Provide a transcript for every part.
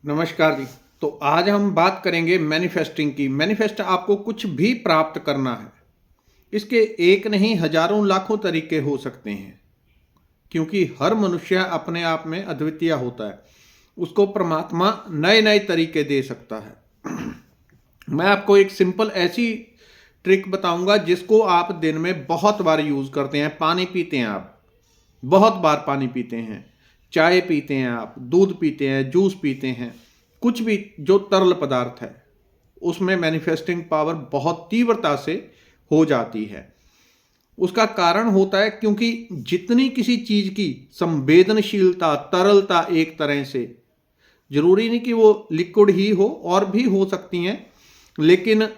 नमस्कार जी। तो आज हम बात करेंगे मैनिफेस्टिंग की। मैनिफेस्ट आपको कुछ भी प्राप्त करना है, इसके एक नहीं हजारों लाखों तरीके हो सकते हैं, क्योंकि हर मनुष्य अपने आप में अद्वितीय होता है। उसको परमात्मा नए नए तरीके दे सकता है। मैं आपको एक सिंपल ऐसी ट्रिक बताऊंगा जिसको आप दिन में बहुत बार यूज करते हैं। पानी पीते हैं आप, बहुत बार पानी पीते हैं, चाय पीते हैं आप, दूध पीते हैं, जूस पीते हैं, कुछ भी जो तरल पदार्थ है उसमें मैनिफेस्टिंग पावर बहुत तीव्रता से हो जाती है। उसका कारण होता है क्योंकि जितनी किसी चीज की संवेदनशीलता, तरलता, एक तरह से जरूरी नहीं कि वो लिक्विड ही हो, और भी हो सकती हैं, लेकिन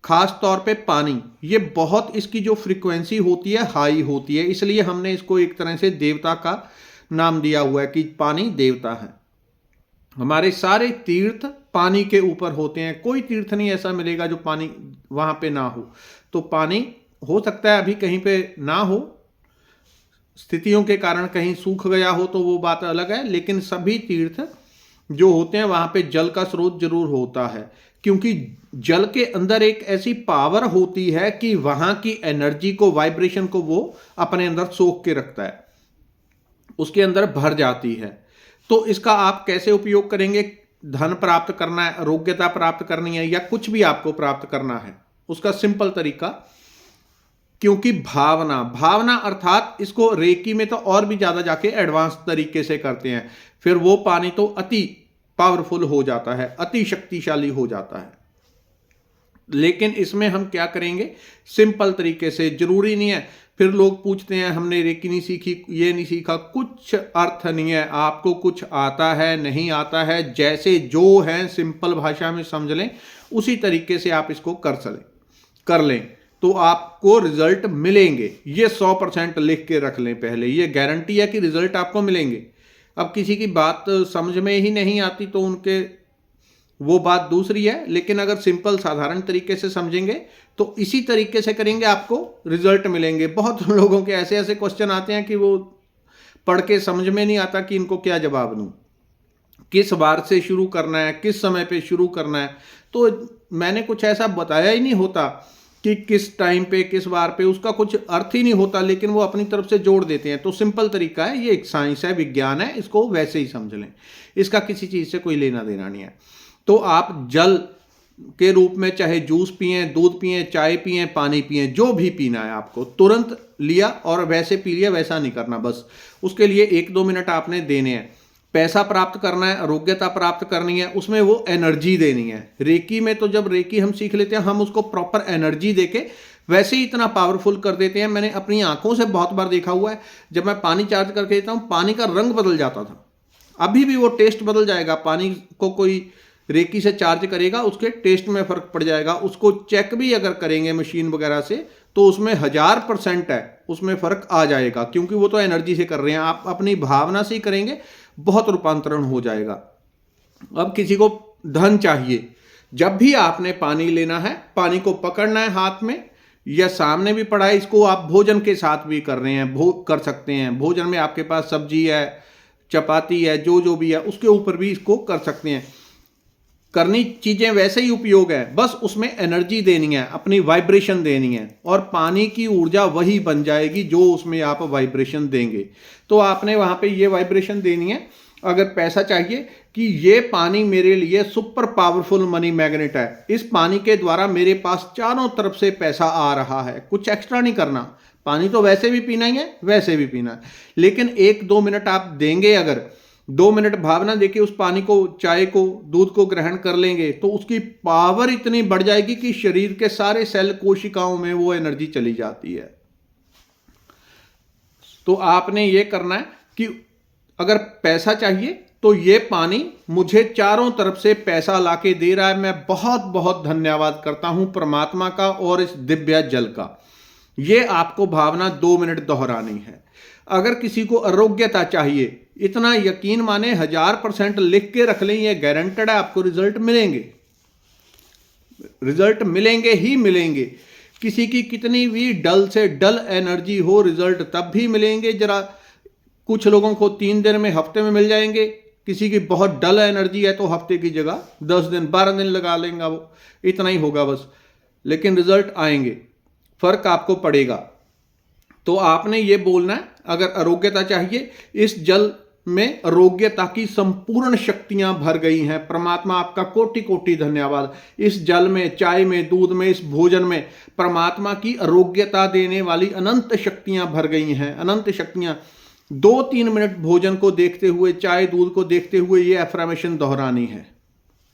खास तौर पे पानी, ये बहुत इसकी जो फ्रीक्वेंसी होती है हाई होती है। इसलिए हमने इसको एक तरह से देवता का नाम दिया हुआ है कि पानी देवता है। हमारे सारे तीर्थ पानी के ऊपर होते हैं। कोई तीर्थ नहीं ऐसा मिलेगा जो पानी वहां पे ना हो। तो पानी हो सकता है अभी कहीं पे ना हो, स्थितियों के कारण कहीं सूख गया हो तो वो बात अलग है, लेकिन सभी तीर्थ जो होते हैं वहां पे जल का स्रोत जरूर होता है, क्योंकि जल के अंदर एक ऐसी पावर होती है कि वहां की एनर्जी को, वाइब्रेशन को वो अपने अंदर सोख के रखता है, उसके अंदर भर जाती है। तो इसका आप कैसे उपयोग करेंगे? धन प्राप्त करना है, आरोग्यता प्राप्त करनी है, या कुछ भी आपको प्राप्त करना है, उसका सिंपल तरीका, क्योंकि भावना भावना अर्थात इसको रेकी में तो और भी ज्यादा जाके एडवांस तरीके से करते हैं, फिर वो पानी तो अति पावरफुल हो जाता है, अति शक्तिशाली हो जाता है। लेकिन इसमें हम क्या करेंगे? सिंपल तरीके से, जरूरी नहीं है फिर लोग पूछते हैं हमने रेकी नहीं सीखी, ये नहीं सीखा, कुछ अर्थ नहीं है। आपको कुछ आता है नहीं आता है, जैसे जो है सिंपल भाषा में समझ लें, उसी तरीके से आप इसको कर लें तो आपको रिजल्ट मिलेंगे। ये 100% लिख के रख लें पहले, ये गारंटी है कि रिजल्ट आपको मिलेंगे। अब किसी की बात समझ में ही नहीं आती तो उनके वो बात दूसरी है, लेकिन अगर सिंपल साधारण तरीके से समझेंगे तो इसी तरीके से करेंगे, आपको रिजल्ट मिलेंगे। बहुत लोगों के ऐसे ऐसे क्वेश्चन आते हैं कि वो पढ़ के समझ में नहीं आता कि इनको क्या जवाब दूं, किस बार से शुरू करना है, किस समय पे शुरू करना है। तो मैंने कुछ ऐसा बताया ही नहीं होता कि किस टाइम पे, किस बार पे, उसका कुछ अर्थ ही नहीं होता, लेकिन वो अपनी तरफ से जोड़ देते हैं। तो सिंपल तरीका है, ये एक साइंस है, विज्ञान है, इसको वैसे ही समझ लें, इसका किसी चीज से कोई लेना देना नहीं है। तो आप जल के रूप में चाहे जूस पिए, दूध पिए, चाय पिए, पानी पिए, जो भी पीना है आपको, तुरंत लिया और वैसे पी लिया, वैसा नहीं करना। बस उसके लिए 1-2 मिनट आपने देने हैं। पैसा प्राप्त करना है, आरोग्यता प्राप्त करनी है, उसमें वो एनर्जी देनी है। रेकी में तो जब रेकी हम सीख लेते हैं, हम उसको प्रॉपर एनर्जी देके वैसे ही इतना पावरफुल कर देते हैं। मैंने अपनी आंखों से बहुत बार देखा हुआ है, जब मैं पानी चार्ज करके देता हूं, पानी का रंग बदल जाता था, अभी भी वो टेस्ट बदल जाएगा। पानी को कोई रेकी से चार्ज करेगा, उसके टेस्ट में फर्क पड़ जाएगा। उसको चेक भी अगर करेंगे मशीन वगैरह से तो उसमें 1000% है, उसमें फर्क आ जाएगा, क्योंकि वो तो एनर्जी से कर रहे हैं। आप अपनी भावना से ही करेंगे, बहुत रूपांतरण हो जाएगा। अब किसी को धन चाहिए, जब भी आपने पानी लेना है, पानी को पकड़ना है हाथ में, या सामने भी पड़ा है, इसको आप भोजन के साथ भी कर रहे हैं, कर सकते हैं। भोजन में आपके पास सब्जी है, चपाती है, जो जो भी है, उसके ऊपर भी इसको कर सकते हैं। करनी चीजें वैसे ही उपयोग है, बस उसमें एनर्जी देनी है, अपनी वाइब्रेशन देनी है, और पानी की ऊर्जा वही बन जाएगी जो उसमें आप वाइब्रेशन देंगे। तो आपने वहां पे ये वाइब्रेशन देनी है। अगर पैसा चाहिए कि ये पानी मेरे लिए सुपर पावरफुल मनी मैग्नेट है, इस पानी के द्वारा मेरे पास चारों तरफ से पैसा आ रहा है, कुछ एक्स्ट्रा नहीं करना। पानी तो वैसे भी पीना ही है, वैसे भी पीना है, लेकिन 1-2 मिनट आप देंगे। अगर 2 मिनट भावना देखिए, उस पानी को, चाय को, दूध को ग्रहण कर लेंगे तो उसकी पावर इतनी बढ़ जाएगी कि शरीर के सारे सेल, कोशिकाओं में वो एनर्जी चली जाती है। तो आपने ये करना है कि अगर पैसा चाहिए तो ये पानी मुझे चारों तरफ से पैसा लाके दे रहा है, मैं बहुत बहुत धन्यवाद करता हूं परमात्मा का और इस दिव्य जल का। ये आपको भावना 2 मिनट दोहरानी है। अगर किसी को आरोग्यता चाहिए, इतना यकीन माने, 1000% लिख के रख लें, ये गारंटेड है, आपको रिजल्ट मिलेंगे, रिजल्ट मिलेंगे ही मिलेंगे। किसी की कितनी भी डल से डल एनर्जी हो, रिजल्ट तब भी मिलेंगे। जरा कुछ लोगों को 3 दिन में, हफ्ते में मिल जाएंगे, किसी की बहुत डल एनर्जी है तो हफ्ते की जगह 10 दिन 12 दिन लगा लेंगे, वो इतना ही होगा बस, लेकिन रिजल्ट आएंगे, फर्क आपको पड़ेगा। तो आपने ये बोलना है, अगर आरोग्यता चाहिए, इस जल में आरोग्यता की संपूर्ण शक्तियां भर गई हैं। परमात्मा आपका कोटि कोटि धन्यवाद। इस जल में, चाय में, दूध में, इस भोजन में परमात्मा की आरोग्यता देने वाली अनंत शक्तियां भर गई हैं, अनंत शक्तियां। 2-3 मिनट भोजन को देखते हुए, चाय दूध को देखते हुए ये अफर्मेशन दोहरानी है।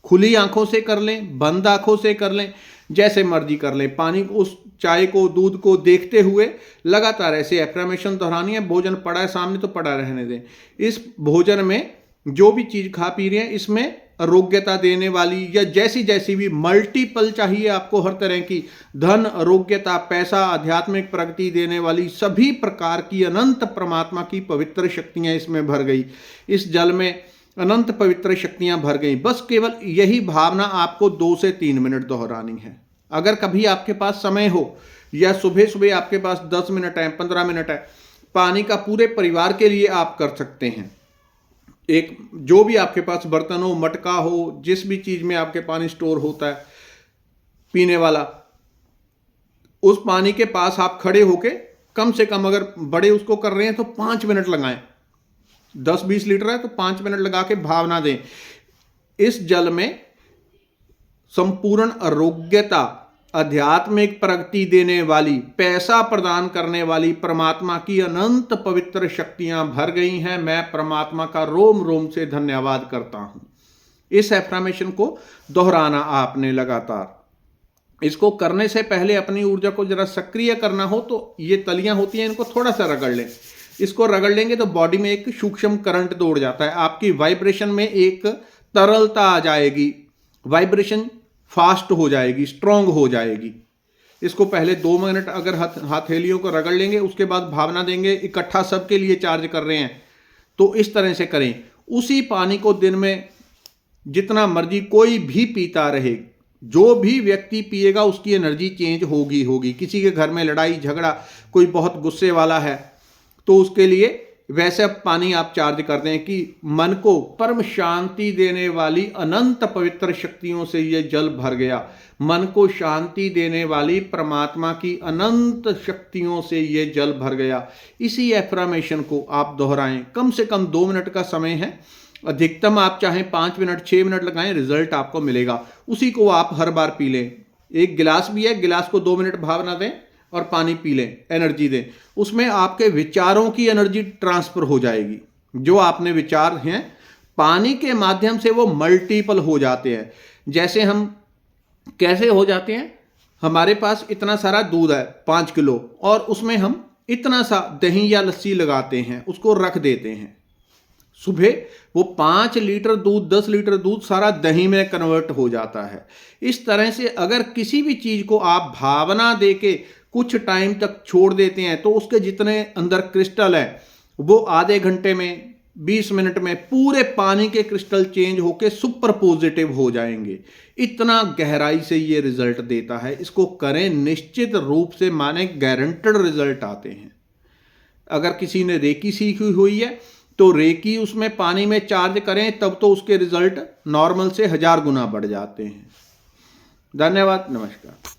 खुली आंखों से कर लें, बंद आंखों से कर लें, जैसे मर्जी कर लें। पानी को, उस चाय को, दूध को देखते हुए लगातार ऐसे अफर्मेशन दोहरानी है। भोजन पड़ा है सामने तो पड़ा रहने दें। इस भोजन में जो भी चीज खा पी रहे हैं, इसमें आरोग्यता देने वाली या जैसी जैसी भी मल्टीपल चाहिए आपको, हर तरह की धन, आरोग्यता, पैसा, आध्यात्मिक प्रगति देने वाली सभी प्रकार की अनंत परमात्मा की पवित्र शक्तियां इसमें भर गई। इस जल में अनंत पवित्र शक्तियां भर गई। बस केवल यही भावना आपको 2 से 3 मिनट दोहरानी है। अगर कभी आपके पास समय हो या सुबह सुबह आपके पास 10 मिनट है, 15 मिनट है, पानी का पूरे परिवार के लिए आप कर सकते हैं। एक जो भी आपके पास बर्तन हो, मटका हो, जिस भी चीज में आपके पानी स्टोर होता है पीने वाला, उस पानी के पास आप खड़े होके कम से कम, अगर बड़े उसको कर रहे हैं तो 5 मिनट लगाएं। 10-20 लीटर है तो 5 मिनट लगा के भावना दें। इस जल में संपूर्ण आरोग्यता, आध्यात्मिक प्रगति देने वाली, पैसा प्रदान करने वाली परमात्मा की अनंत पवित्र शक्तियां भर गई हैं। मैं परमात्मा का रोम रोम से धन्यवाद करता हूं। इस एफर्मेशन को दोहराना आपने लगातार। इसको करने से पहले अपनी ऊर्जा को जरा सक्रिय करना हो तो ये तलियां होती हैं, इनको थोड़ा सा रगड़ लें। इसको रगड़ लेंगे तो बॉडी में एक सूक्ष्म करंट दौड़ जाता है। आपकी वाइब्रेशन में एक तरलता आ जाएगी, वाइब्रेशन फास्ट हो जाएगी, स्ट्रांग हो जाएगी। इसको पहले 2 मिनट अगर हथेलियों को रगड़ लेंगे, उसके बाद भावना देंगे, इकट्ठा सबके लिए चार्ज कर रहे हैं, तो इस तरह से करें। उसी पानी को दिन में जितना मर्जी कोई भी पीता रहे, जो भी व्यक्ति पिएगा उसकी एनर्जी चेंज होगी। किसी के घर में लड़ाई झगड़ा, कोई बहुत गुस्से वाला है, तो उसके लिए वैसे पानी आप चार्ज कर दें कि मन को परम शांति देने वाली अनंत पवित्र शक्तियों से यह जल भर गया। मन को शांति देने वाली परमात्मा की अनंत शक्तियों से यह जल भर गया। इसी एफर्मेशन को आप दोहराएं। कम से कम 2 मिनट का समय है, अधिकतम आप चाहें 5 मिनट 6 मिनट लगाएं, रिजल्ट आपको मिलेगा। उसी को आप हर बार पी लें। एक गिलास भी है, गिलास को 2 मिनट भावना दें और पानी पी लें, एनर्जी दें। उसमें आपके विचारों की एनर्जी ट्रांसफर हो जाएगी। जो आपने विचार हैं, पानी के माध्यम से वो मल्टीपल हो जाते हैं। जैसे हम कैसे हो जाते हैं, हमारे पास इतना सारा दूध है 5 किलो, और उसमें हम इतना सा दही या लस्सी लगाते हैं, उसको रख देते हैं। सुबह वो 5 लीटर दूध, 10 लीटर दूध सारा दही में कन्वर्ट हो जाता है। इस तरह से अगर किसी भी चीज को आप भावना देके कुछ टाइम तक छोड़ देते हैं तो उसके जितने अंदर क्रिस्टल है वो आधे घंटे में, 20 मिनट में पूरे पानी के क्रिस्टल चेंज होके सुपर पॉजिटिव हो जाएंगे। इतना गहराई से ये रिजल्ट देता है। इसको करें, निश्चित रूप से माने गारंटेड रिजल्ट आते हैं। अगर किसी ने रेकी सीखी हुई है तो रेकी उसमें पानी में चार्ज करें, तब तो उसके रिजल्ट नॉर्मल से 1000 गुना बढ़ जाते हैं। धन्यवाद, नमस्कार।